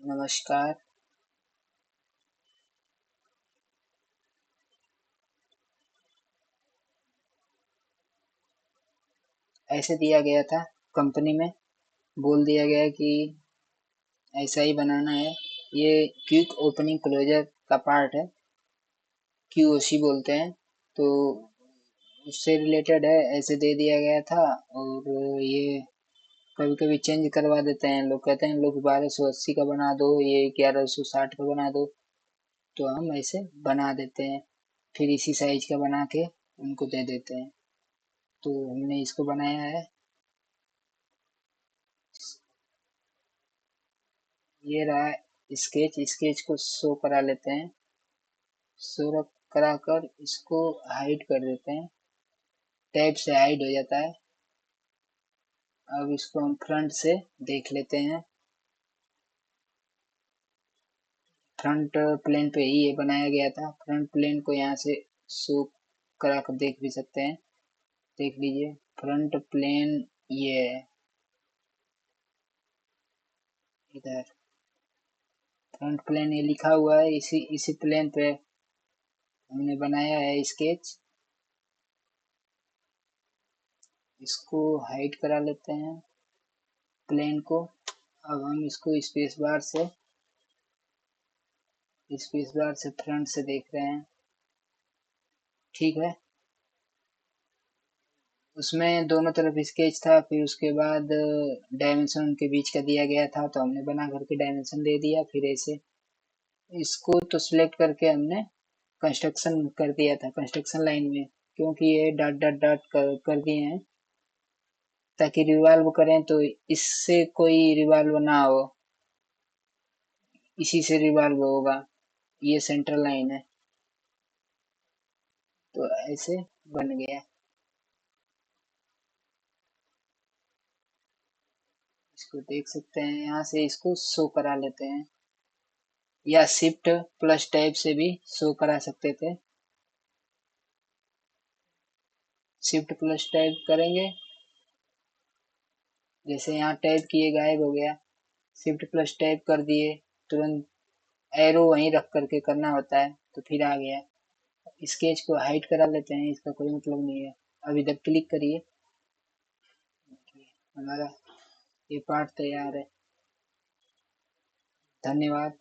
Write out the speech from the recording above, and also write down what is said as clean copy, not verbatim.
नमस्कार। ऐसे दिया गया था कंपनी में, बोल दिया गया कि ऐसा ही बनाना है। ये क्विक ओपनिंग क्लोजर का पार्ट है, क्यूओसी बोलते हैं। तो उससे रिलेटेड है, ऐसे दे दिया गया था। और ये कभी कभी चेंज करवा देते हैं लोग, कहते हैं लोग 1280 का बना दो, ये 1160 का बना दो। तो हम ऐसे बना देते हैं, फिर इसी साइज का बना के उनको दे देते हैं। तो हमने इसको बनाया है। ये रहा स्केच। स्केच को शो करा लेते हैं। शो करा कर इसको हाइड कर देते हैं। टैब से हाइड हो जाता है। अब इसको हम फ्रंट से देख लेते हैं। फ्रंट प्लेन पे ही ये बनाया गया था। फ्रंट प्लेन को यहाँ से शो करा कर देख भी सकते हैं। देख लीजिए, फ्रंट प्लेन ये है इधर। फ्रंट प्लेन ये लिखा हुआ है, इसी इसी प्लेन पे हमने बनाया है स्केच। इसको हाइड करा लेते हैं प्लेन को। अब हम इसको स्पेस बार से फ्रंट से देख रहे हैं। ठीक है। उसमें दोनों तरफ स्केच था, फिर उसके बाद डायमेंशन उनके बीच का दिया गया था, तो हमने बना करके डायमेंशन दे दिया। फिर ऐसे इसको तो सिलेक्ट करके हमने कंस्ट्रक्शन कर दिया था कंस्ट्रक्शन लाइन में, क्योंकि ये डॉट डॉट डॉट कर दिए हैं ताकि रिवॉल्व करें तो इससे कोई रिवॉल्व ना हो, इसी से रिवॉल्व होगा। ये सेंट्रल लाइन है। तो ऐसे बन गया। इसको देख सकते हैं, यहाँ से इसको शो करा लेते हैं, या शिफ्ट प्लस टैब से भी शो करा सकते थे। शिफ्ट प्लस टैब करेंगे, जैसे यहाँ टैब किए गायब हो गया। शिफ्ट प्लस टैब कर दिए, तुरंत एरो वहीं रख करके करना होता है, तो फिर आ गया। स्केच को हाइड करा लेते हैं, इसका कोई मतलब नहीं है। अब इधर क्लिक करिए, हमारा ये पार्ट तैयार है। धन्यवाद।